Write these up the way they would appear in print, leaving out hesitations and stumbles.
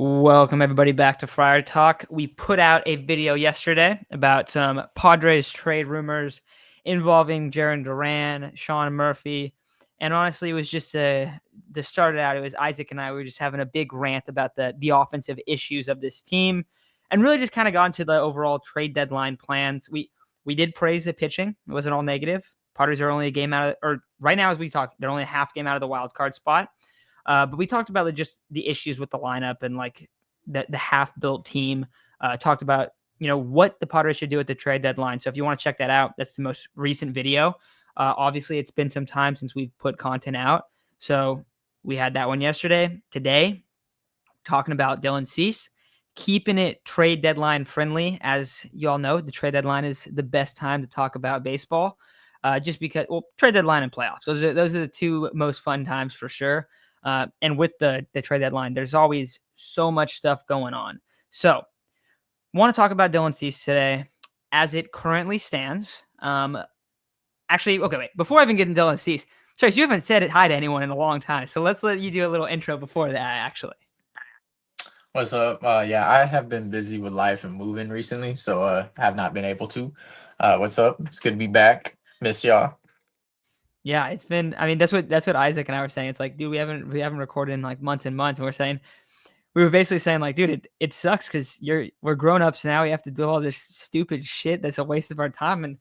Welcome everybody back to Friar Talk. We put out a video yesterday about some Padres trade rumors involving Jaron Duran, Sean Murphy, and honestly, it was just to start it out. It was Isaac and I were just having a big rant about the offensive issues of this team, and really just kind of got into the overall trade deadline plans. We did praise the pitching; it wasn't all negative. Padres are only a game out of, or right now as we talk, they're only a half game out of the wild card spot. But we talked about just the issues with the lineup and like the half-built team. Talked about what the Padres should do at the trade deadline. So if you want to check that out, that's the most recent video. Obviously, it's been some time since we've put content out, so we had that one yesterday. Today, talking about Dylan Cease, keeping it trade deadline friendly. As you all know, the trade deadline is the best time to talk about baseball. Just because, trade deadline and playoffs. Those are the two most fun times for sure. And with the trade deadline, there's always so much stuff going on. So, want to talk about Dylan Cease today as it currently stands. Actually, okay, wait. Before I even get into Dylan Cease, Trace, you haven't said hi to anyone in a long time, so let's let you do a little intro before that, actually. What's up? Yeah, I have been busy with life and moving recently, so have not been able to. What's up? It's good to be back. Miss y'all. Yeah, it's been. I mean, that's what Isaac and I were saying. It's like, dude, we haven't recorded in like months and months, and we were basically saying like, dude, it sucks because we're grown ups now. We have to do all this stupid shit that's a waste of our time, and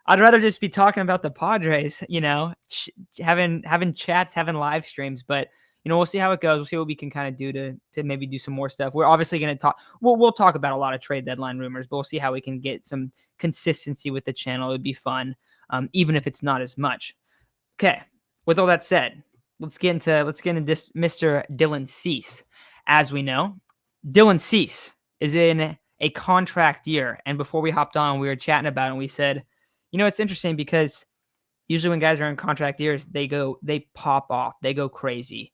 I'd rather just be talking about the Padres, having chats, having live streams. But we'll see how it goes. We'll see what we can kind of do to maybe do some more stuff. We're obviously going to talk. We'll talk about a lot of trade deadline rumors, but we'll see how we can get some consistency with the channel. It would be fun, even if it's not as much. Okay. With all that said, let's get into this Mr. Dylan Cease. As we know, Dylan Cease is in a contract year, and before we hopped on, we were chatting about it, and we said, it's interesting because usually when guys are in contract years, they pop off, they go crazy.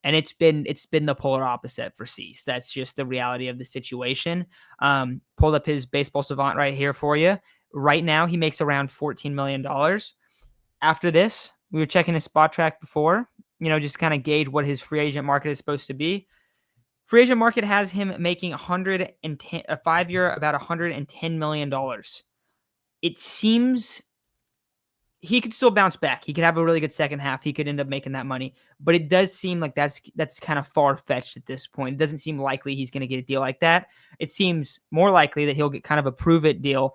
And it's been the polar opposite for Cease. That's just the reality of the situation. Pulled up his baseball savant right here for you. Right now, he makes around $14 million. After this, we were checking his spot track before, just kind of gauge what his free agent market is supposed to be. Free agent market has him making a 5-year, about $110 million. It seems he could still bounce back. He could have a really good second half. He could end up making that money. But it does seem like that's kind of far-fetched at this point. It doesn't seem likely he's going to get a deal like that. It seems more likely that he'll get kind of a prove-it deal.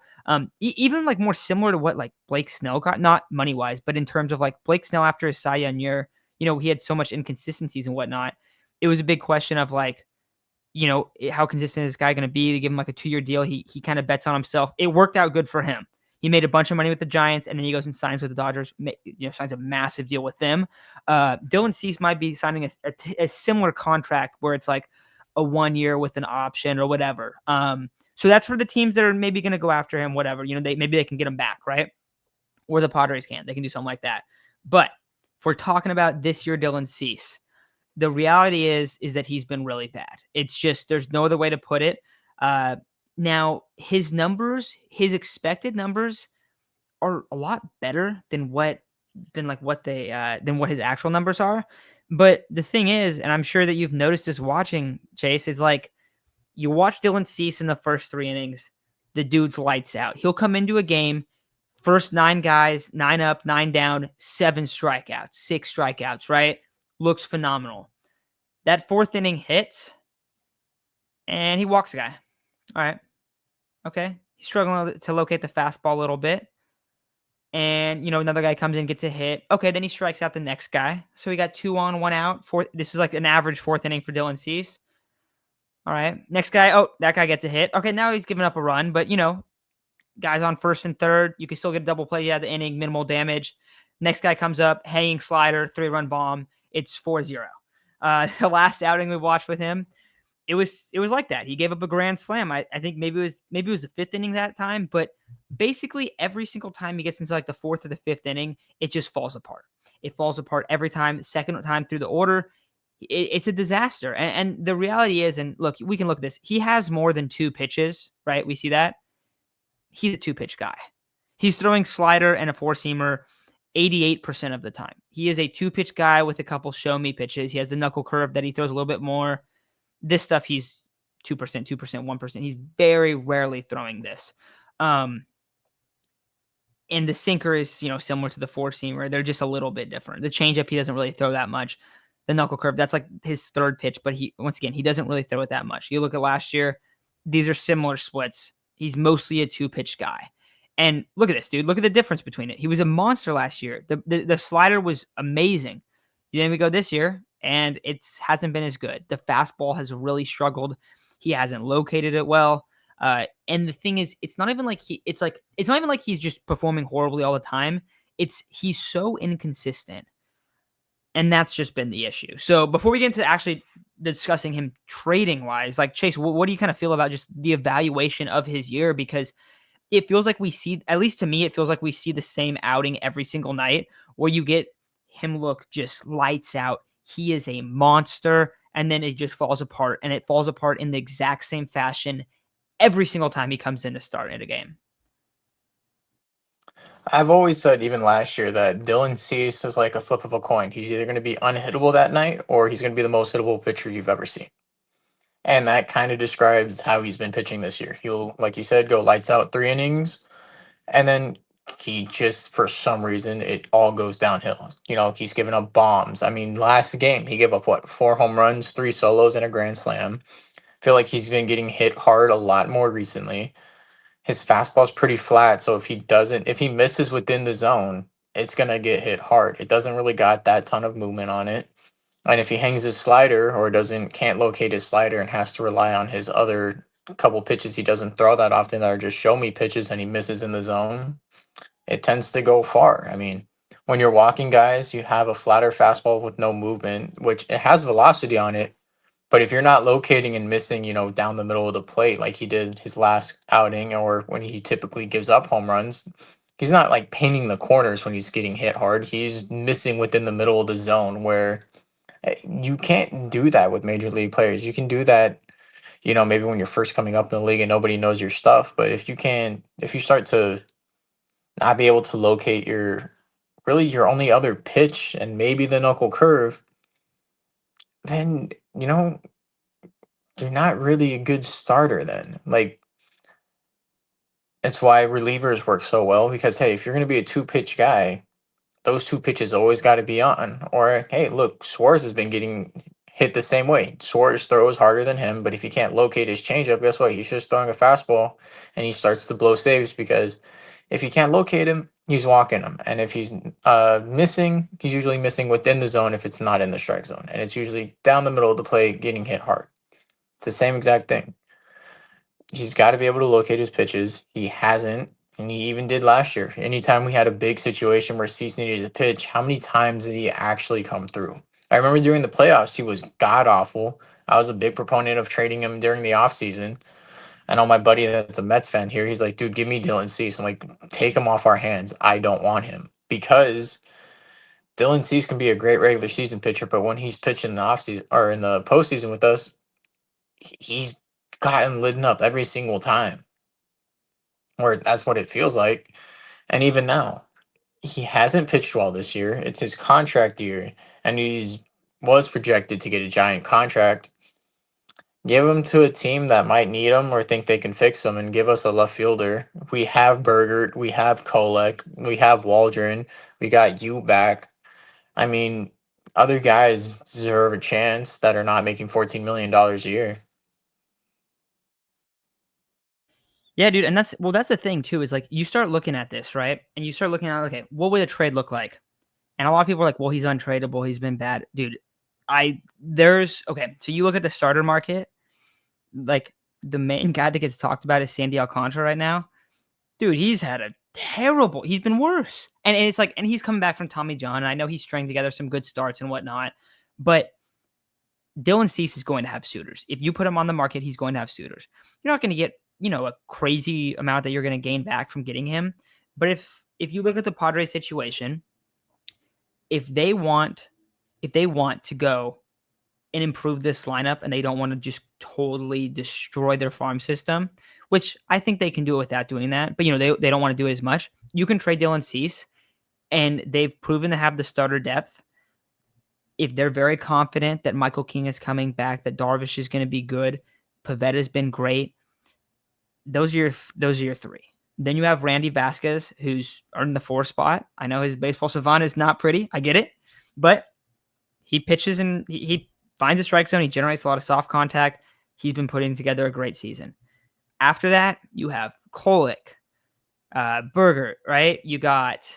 Even like more similar to what like Blake Snell got, not money-wise, but in terms of like Blake Snell after his Cy Young year, he had so much inconsistencies and whatnot. It was a big question of like, how consistent is this guy going to be? To give him like a 2-year deal. He kind of bets on himself. It worked out good for him. He made a bunch of money with the Giants, and then he goes and signs with the Dodgers, signs a massive deal with them. Dylan Cease might be signing a similar contract where it's like a 1 year with an option or whatever. So that's for the teams that are maybe going to go after him, whatever. Maybe they can get him back, right? Or the Padres can. They can do something like that. But if we're talking about this year, Dylan Cease, the reality is that he's been really bad. It's just there's no other way to put it. Now, his expected numbers are a lot better than what his actual numbers are. But the thing is, and I'm sure that you've noticed this watching, Chase, is like you watch Dylan Cease in the first 3 innings, the dude's lights out. He'll come into a game, first 9 guys, 9 up, 9 down, 7 strikeouts, 6 strikeouts, right? Looks phenomenal. That 4th inning hits, and he walks a guy. All right. Okay. He's struggling to locate the fastball a little bit. And, another guy comes in, gets a hit. Okay, then he strikes out the next guy. So we got 2 on, 1 out. This is like an average 4th inning for Dylan Cease. All right. Next guy. Oh, that guy gets a hit. Okay, now he's giving up a run. But, guys on first and third. You can still get a double play. Yeah, the inning, minimal damage. Next guy comes up, hanging slider, 3-run bomb. It's 4-0. The last outing we watched with him, it was like that. He gave up a grand slam. I think maybe it was the 5th inning that time, but basically every single time he gets into like the 4th or the 5th inning, it just falls apart. It falls apart every time. Second time through the order, it's a disaster. And the reality is, and look, we can look at this. He has more than 2 pitches, right? We see that. He's a 2-pitch guy. He's throwing slider and a 4-seamer 88% of the time. He is a 2-pitch guy with a couple show me pitches. He has the knuckle curve that he throws a little bit more. This stuff he's 2%, 2%, 1%. He's very rarely throwing this. And the sinker is, similar to the four seamer. They're just a little bit different. The changeup, he doesn't really throw that much. The knuckle curve, that's like his third pitch, but once again, he doesn't really throw it that much. You look at last year, these are similar splits. He's mostly a two-pitch guy. And look at this, dude. Look at the difference between it. He was a monster last year. The slider was amazing. Then we go this year, and it hasn't been as good. The fastball has really struggled. He hasn't located it well. And the thing is, it's not even like it's not even like he's just performing horribly all the time. He's so inconsistent. And that's just been the issue. So before we get into actually discussing him trading wise, like Chase, what do you kind of feel about just the evaluation of his year? Because it feels like we see, at least to me, it feels like we see the same outing every single night where you get him look just lights out. He is a monster. And then it just falls apart. And it falls apart in the exact same fashion every single time he comes in to start in a game. I've always said, even last year, that Dylan Cease is like a flip of a coin. He's either going to be unhittable that night or he's going to be the most hittable pitcher you've ever seen. And that kind of describes how he's been pitching this year. He'll, like you said, go lights out 3 innings, and then he just, for some reason, it all goes downhill. He's giving up bombs. I mean, last game, he gave up, what, 4 home runs, 3 solos, and a grand slam. Feel like he's been getting hit hard a lot more recently. His fastball's pretty flat, so if he misses within the zone, it's gonna get hit hard. It doesn't really got that ton of movement on it. And if he hangs his slider or can't locate his slider and has to rely on his other couple pitches he doesn't throw that often that are just show me pitches and he misses in the zone, it tends to go far. I mean, when you're walking guys, you have a flatter fastball with no movement, which it has velocity on it, but if you're not locating and missing, down the middle of the plate like he did his last outing or when he typically gives up home runs, he's not like painting the corners when he's getting hit hard. He's missing within the middle of the zone where you can't do that with major league players. You can do that, maybe when you're first coming up in the league and nobody knows your stuff. But if you start to not be able to locate your only other pitch and maybe the knuckle curve, then, you're not really a good starter then. Like, it's why relievers work so well because, hey, if you're going to be a two-pitch guy, those 2 pitches always got to be on. Or, hey, look, Suarez has been getting hit the same way. Suarez throws harder than him, but if he can't locate his changeup, guess what? He's just throwing a fastball and he starts to blow saves because if he can't locate him, he's walking him. And if he's missing, he's usually missing within the zone if it's not in the strike zone. And it's usually down the middle of the plate getting hit hard. It's the same exact thing. He's got to be able to locate his pitches. He hasn't, and he even did last year. Anytime we had a big situation where Cease needed a pitch, how many times did he actually come through? I remember during the playoffs, he was god awful. I was a big proponent of trading him during the offseason. I know my buddy that's a Mets fan here, he's like, dude, give me Dylan Cease. I'm like, take him off our hands. I don't want him. Because Dylan Cease can be a great regular season pitcher, but when he's pitching the offseason or in the postseason with us, he's gotten lit up every single time, or that's what it feels like. And even now, he hasn't pitched well this year. It's his contract year, and he's was projected to get a giant contract. Give him to a team that might need him or think they can fix him, and give us a left fielder. We have Bergert, we have Kolek, we have Waldron, we got you back. I mean, other guys deserve a chance that are not making $14 million a year. Yeah, dude, and that's the thing too, is like you start looking at this, right? And you start looking at, okay, what would a trade look like? And a lot of people are like, well, he's untradeable, he's been bad. Dude, okay, so you look at the starter market, like the main guy that gets talked about is Sandy Alcantara right now. Dude, he's been worse. And it's like, and he's coming back from Tommy John, and I know he's stringing together some good starts and whatnot, but Dylan Cease is going to have suitors. If you put him on the market, he's going to have suitors. You're not going to get, a crazy amount that you're going to gain back from getting him. But if you look at the Padres situation, if they want to go and improve this lineup and they don't want to just totally destroy their farm system, which I think they can do it without doing that, but they don't want to do it as much. You can trade Dylan Cease, and they've proven to have the starter depth. if they're very confident that Michael King is coming back, that Darvish is going to be good, Pavetta's been great. Those are your three. Then you have Randy Vasquez, who's earned the 4 spot. I know his baseball savant is not pretty. I get it, but he pitches and he finds a strike zone. He generates a lot of soft contact. He's been putting together a great season. After that, you have Kolek, Berger, right? You got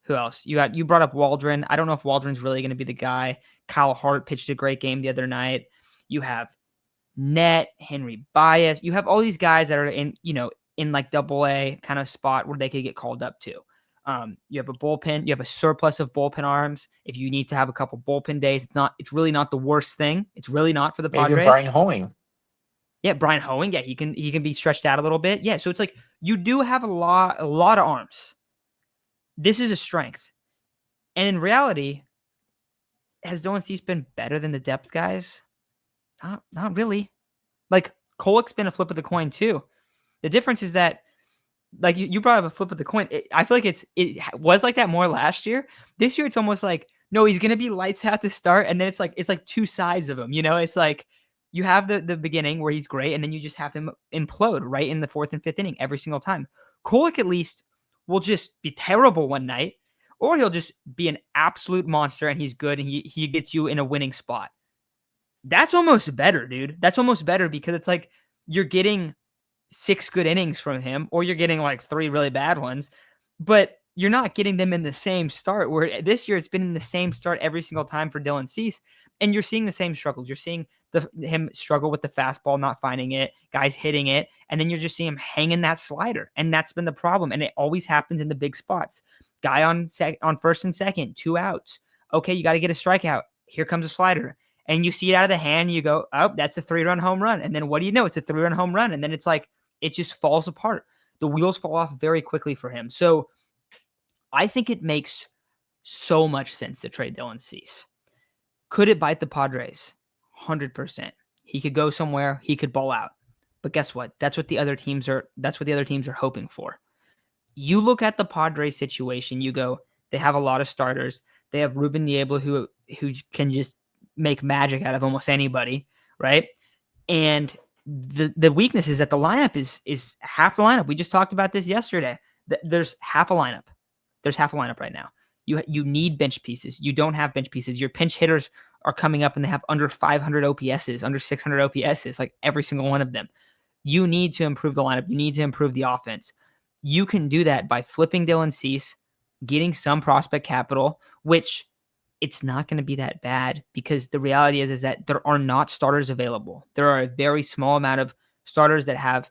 who else? You brought up Waldron. I don't know if Waldron's really going to be the guy. Kyle Hart pitched a great game the other night. You have Net, Henry Baez. You have all these guys that are in like double A kind of spot where they could get called up to. You have a bullpen. You have a surplus of bullpen arms. If you need to have a couple bullpen days, it's really not the worst thing. It's really not for the Even Padres. Brian Hoeing. Yeah, Brian Hoeing. Yeah, he can be stretched out a little bit. Yeah, so it's like you do have a lot of arms. This is a strength, and in reality, has Dylan Cease been better than the depth guys? Not really. Like Kolek's been a flip of the coin too. The difference is that, like you brought up a flip of the coin. I feel like it was like that more last year. This year, it's almost like no, he's gonna be lights out to start, and then it's like two sides of him. It's like you have the beginning where he's great, and then you just have him implode right in the 4th and 5th inning every single time. Kolek at least will just be terrible one night, or he'll just be an absolute monster and he's good and he gets you in a winning spot. That's almost better, dude. That's almost better because it's like you're getting 6 good innings from him, or you're getting like 3 really bad ones, but you're not getting them in the same start. Where this year it's been in the same start every single time for Dylan Cease, and you're seeing the same struggles. You're seeing him struggle with the fastball, not finding it, guys hitting it, and then you're just seeing him hanging that slider, and that's been the problem. And it always happens in the big spots. Guy on first and second, 2 outs. Okay, you got to get a strikeout. Here comes a slider. And you see it out of the hand, and you go, oh, that's a 3-run home run. And then what do you know? It's a 3-run home run. And then it's like, it just falls apart. The wheels fall off very quickly for him. So I think it makes so much sense to trade Dylan Cease. Could it bite the Padres? 100%. He could go somewhere. He could ball out. But guess what? That's what the other teams are hoping for. You look at the Padres situation, you go, they have a lot of starters. They have Ruben Niebla who can just make magic out of almost anybody, right? And the weakness is that the lineup is half the lineup. We just talked about this yesterday. There's half a lineup. There's half a lineup right now. You need bench pieces. You don't have bench pieces. Your pinch hitters are coming up and they have under 500 OPSs, under 600 OPSs, like every single one of them. You need to improve the lineup. You need to improve the offense. You can do that by flipping Dylan Cease, getting some prospect capital, which it's not going to be that bad because the reality is that there are not starters available. There are a very small amount of starters that have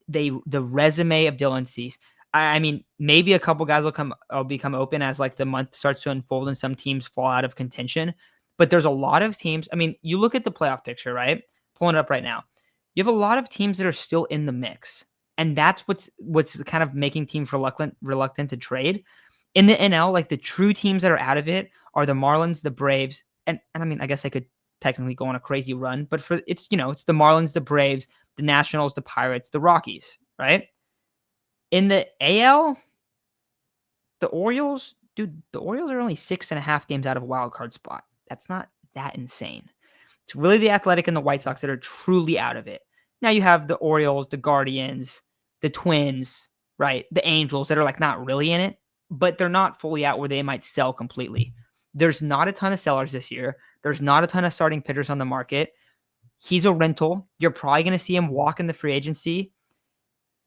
the resume of Dylan Cease. I mean, maybe a couple guys will become open as like the month starts to unfold and some teams fall out of contention. But there's a lot of teams. I mean, you look at the playoff picture, right? Pulling it up right now. You have a lot of teams that are still in the mix. And that's what's kind of making teams reluctant to trade. In the NL, like the true teams that are out of it are the Marlins, the Braves, and I mean, I guess I could technically go on a crazy run, but it's the Marlins, the Braves, the Nationals, the Pirates, the Rockies, right? In the AL, the Orioles, dude, the Orioles are only 6.5 games out of a wild card spot. That's not that insane. It's really the Athletic and the White Sox that are truly out of it. Now you have the Orioles, the Guardians, the Twins, right? The Angels that are like not really in it, but they're not fully out where they might sell completely. There's not a ton of sellers this year. There's not a ton of starting pitchers on the market. He's a rental. You're probably going to see him walk in the free agency.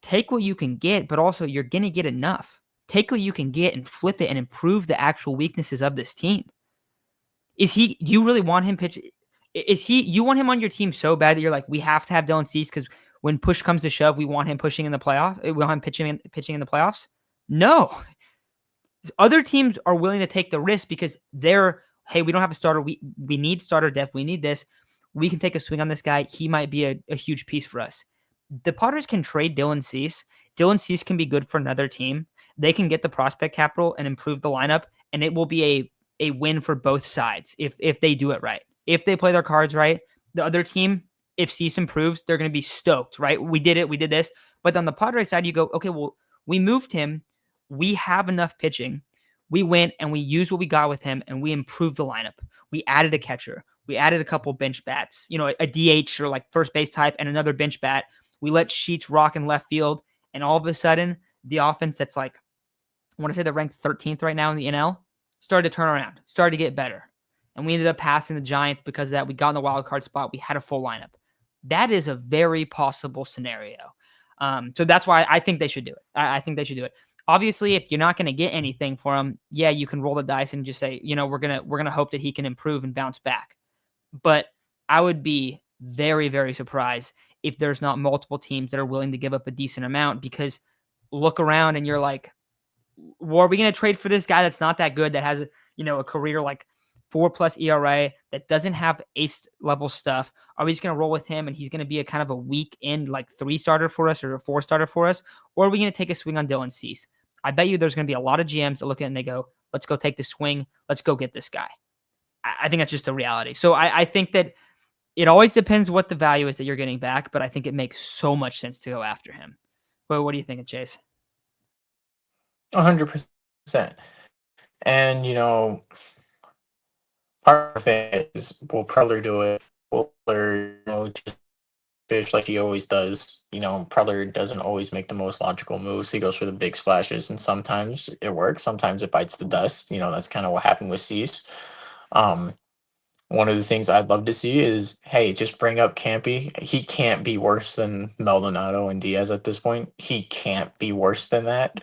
Take what you can get, but also you're going to get enough. Take what you can get and flip it and improve the actual weaknesses of this team. Do you really want him pitch? You want him on your team so bad that you're like, we have to have Dylan Cease because when push comes to shove, we want him pushing in the playoff. We want him pitching in the playoffs. No, other teams are willing to take the risk because hey, we don't have a starter. We need starter depth. We need this. We can take a swing on this guy. He might be a huge piece for us. The Padres can trade Dylan Cease. Dylan Cease can be good for another team. They can get the prospect capital and improve the lineup, and it will be a win for both sides if they do it right. If they play their cards right, the other team, if Cease improves, they're going to be stoked, right? We did it. We did this. But on the Padres side, you go, okay, well, we moved him. We have enough pitching. We went and we used what we got with him and we improved the lineup. We added a catcher. We added a couple bench bats, a DH or like first base type and another bench bat. We let Sheets rock in left field. And all of a sudden, the offense that's like, I want to say they're ranked 13th right now in the NL, started to turn around, started to get better. And we ended up passing the Giants because of that. We got in the wild card spot. We had a full lineup. That is a very possible scenario. So that's why I think they should do it. I think they should do it. Obviously, if you're not going to get anything for him, yeah, you can roll the dice and just say, we're gonna hope that he can improve and bounce back. But I would be very, very surprised if there's not multiple teams that are willing to give up a decent amount, because look around and you're like, well, are we going to trade for this guy that's not that good, that has a career like 4+ ERA, that doesn't have ace level stuff? Are we just going to roll with him and he's going to be a kind of a weak end like 3 starter for us or a 4 starter for us? Or are we going to take a swing on Dylan Cease? I bet you there's going to be a lot of GMs that look at it and they go, let's go take the swing. Let's go get this guy. I think that's just a reality. So I think that it always depends what the value is that you're getting back, but I think it makes so much sense to go after him. But what do you think of Chase? 100%. And part of it is we'll probably do it. We'll just fish like he always does. Preller doesn't always make the most logical moves. He goes for the big splashes, and sometimes it works. Sometimes it bites the dust. That's kind of what happened with Cease. Um, One of the things I'd love to see is, hey, just bring up Campy. He can't be worse than Maldonado and Diaz at this point. He can't be worse than that.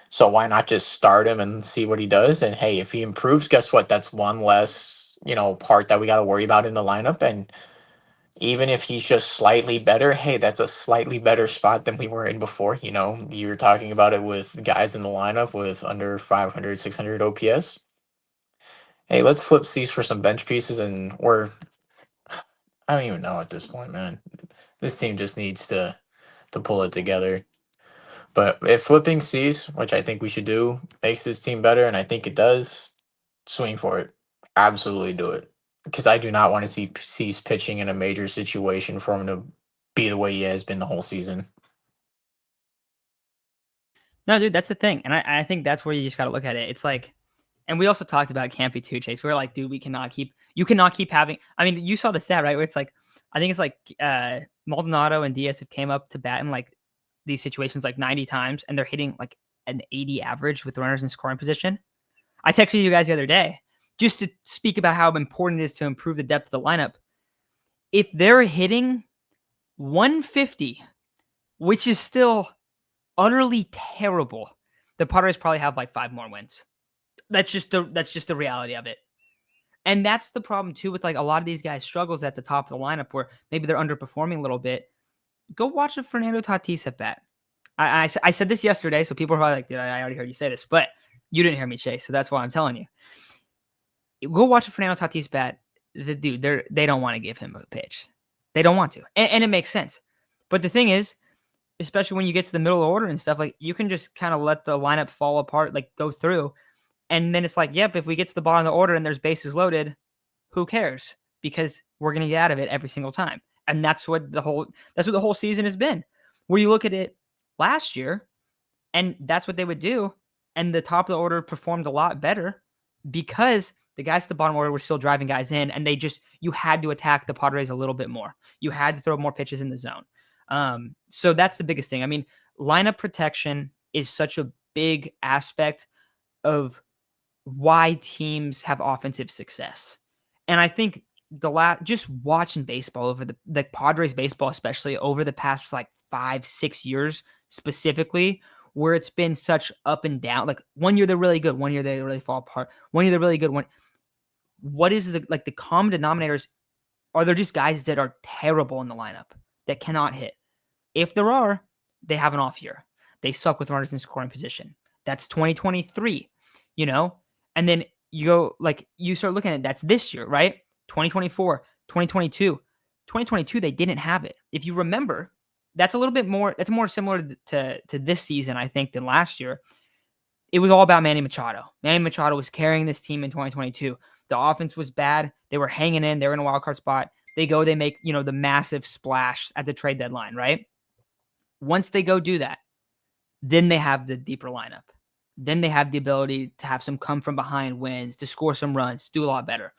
So why not just start him and see what he does? And hey, if he improves, guess what? That's one less, part that we got to worry about in the lineup. And even if he's just slightly better, hey, that's a slightly better spot than we were in before. You were talking about it with guys in the lineup with under 500, 600 OPS. Hey, let's flip Cease for some bench pieces, and I don't even know at this point, man. This team just needs to pull it together. But if flipping Cease, which I think we should do, makes this team better, and I think it does, swing for it. Absolutely do it. Because I do not want to see Cease pitching in a major situation for him to be the way he has been the whole season. No, dude, that's the thing. And I think that's where you just got to look at it. It's like, and we also talked about Campy too, Chase. We're like, dude, you cannot keep having, I mean, you saw the stat, right? Where it's like, I think it's like Maldonado and Diaz have came up to bat in like these situations like 90 times, and they're hitting like an 80 average with runners in scoring position. I texted you guys the other day just to speak about how important it is to improve the depth of the lineup. If they're hitting 150, which is still utterly terrible, the Padres probably have like 5 more wins. That's just the reality of it. And that's the problem too with like a lot of these guys' struggles at the top of the lineup where maybe they're underperforming a little bit. Go watch a Fernando Tatis at bat. I said this yesterday, so people are probably like, I already heard you say this, but you didn't hear me, Chase, so that's why I'm telling you. Go watch a Fernando Tatis bat. The dude, they don't want to give him a pitch. They don't want to. And it makes sense. But the thing is, especially when you get to the middle of the order and stuff, like you can just kind of let the lineup fall apart, like go through. And then it's like, yep, if we get to the bottom of the order and there's bases loaded, who cares? Because we're going to get out of it every single time. And that's what the whole season has been. Where you look at it last year, and that's what they would do. And the top of the order performed a lot better because the guys at the bottom order were still driving guys in, and you had to attack the Padres a little bit more. You had to throw more pitches in the zone. So that's the biggest thing. I mean, lineup protection is such a big aspect of why teams have offensive success. And I think just watching baseball over the Padres baseball, especially over the past like 5-6 years specifically, where it's been such up and down. Like 1 year they're really good, 1 year they really fall apart. 1 year they're really good. What is the common denominators? Are there just guys that are terrible in the lineup that cannot hit? If there are, they have an off year. They suck with runners in scoring position. That's 2023, And then you start looking at it, that's this year, right? 2024, 2022. 2022, they didn't have it. If you remember, that's more similar to this season, I think, than last year. It was all about Manny Machado. Manny Machado was carrying this team in 2022. The offense was bad. They were hanging in. They were in a wild card spot. They make, the massive splash at the trade deadline, right? Once they go do that, then they have the deeper lineup. then they have the ability to have some come from behind wins, to score some runs, do a lot better.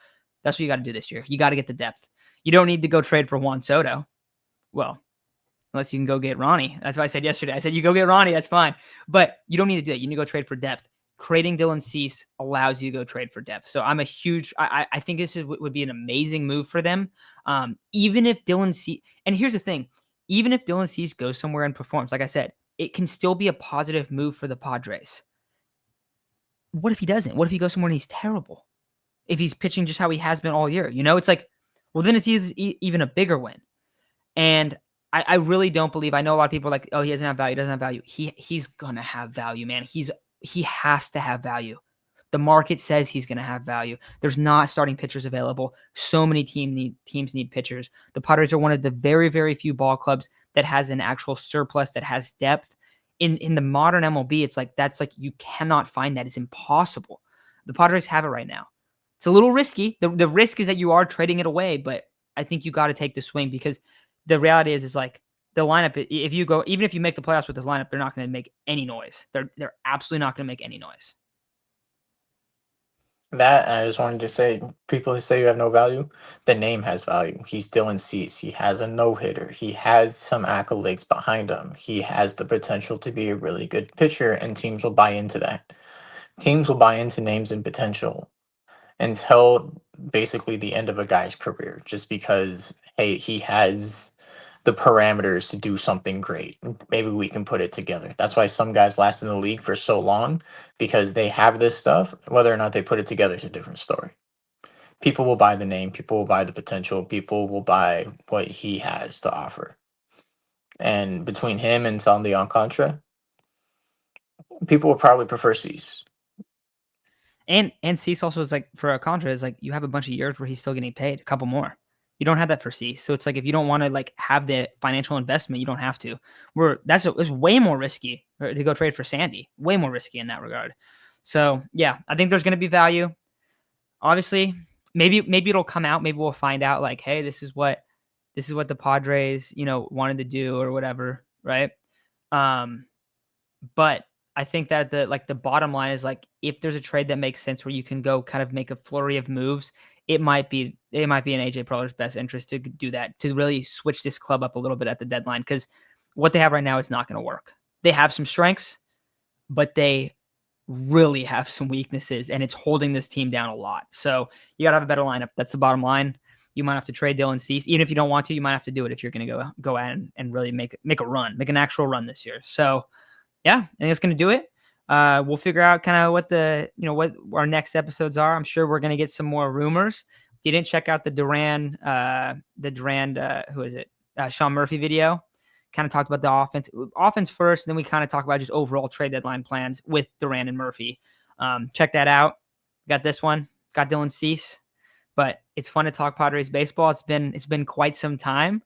That's what you got to do this year. You got to get the depth. You don't need to go trade for Juan Soto. Well, unless you can go get Ronnie. That's what I said yesterday. I said, you go get Ronnie, that's fine. But you don't need to do that. You need to go trade for depth. Creating Dylan Cease allows you to go trade for depth. So I'm a huge, I think this would be an amazing move for them. Even if Dylan Cease, and here's the thing, even if Dylan Cease goes somewhere and performs, like I said, it can still be a positive move for the Padres. What if he doesn't? What if he goes somewhere and he's terrible? If he's pitching just how he has been all year, it's like, well, then it's even a bigger win. And I really don't believe. I know a lot of people are like, oh, he doesn't have value. He doesn't have value. He's gonna have value, man. He has to have value. The market says he's gonna have value. There's not starting pitchers available. So many teams need pitchers. The Padres are one of the very, very few ball clubs that has an actual surplus, that has depth. In the modern MLB, it's like you cannot find that. It's impossible. The Padres have it right now. It's a little risky. The risk is that you are trading it away, but I think you got to take the swing, because the reality is like the lineup, if you go, even if you make the playoffs with this lineup, they're not going to make any noise. They're absolutely not going to make any noise. That, and I just wanted to say, people who say you have no value, the name has value. He's Dylan Cease. He has a no hitter. He has some accolades behind him. He has the potential to be a really good pitcher, and teams will buy into that. Teams will buy into names and potential until basically the end of a guy's career, just because, hey, he has the parameters to do something great. Maybe we can put it together. That's why some guys last in the league for so long, because they have this stuff. Whether or not they put it together is a different story. People will buy the name, people will buy the potential, people will buy what he has to offer. And between him and Sandy Alcantara, people will probably prefer Cease. And Cease also is like, for Alcantara, is like you have a bunch of years where he's still getting paid, a couple more. You don't have that for Cease. So it's like, if you don't want to like have the financial investment, you don't have to. It's way more risky to go trade for Sandy. Way more risky in that regard. So yeah, I think there's going to be value. Obviously, maybe it'll come out. Maybe we'll find out like, hey, this is what the Padres, wanted to do or whatever, right? But I think that the bottom line is like, if there's a trade that makes sense where you can go kind of make a flurry of moves, it might be in AJ Preller's best interest to do that, to really switch this club up a little bit at the deadline, because what they have right now is not going to work. They have some strengths, but they really have some weaknesses, and it's holding this team down a lot. So you got to have a better lineup. That's the bottom line. You might have to trade Dylan Cease. Even if you don't want to, you might have to do it if you're going to go out and really make a run, make an actual run this year. So yeah, I think that's going to do it. We'll figure out kind of what what our next episodes are. I'm sure we're going to get some more rumors. If you didn't check out the Durand, who is it? Sean Murphy video. Kind of talked about the offense first, and then we kind of talk about just overall trade deadline plans with Durand and Murphy. Check that out. Got this one. Got Dylan Cease. But it's fun to talk Padres baseball. It's been quite some time.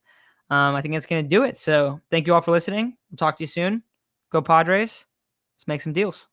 I think that's going to do it. So thank you all for listening. We'll talk to you soon. Go Padres. Let's make some deals.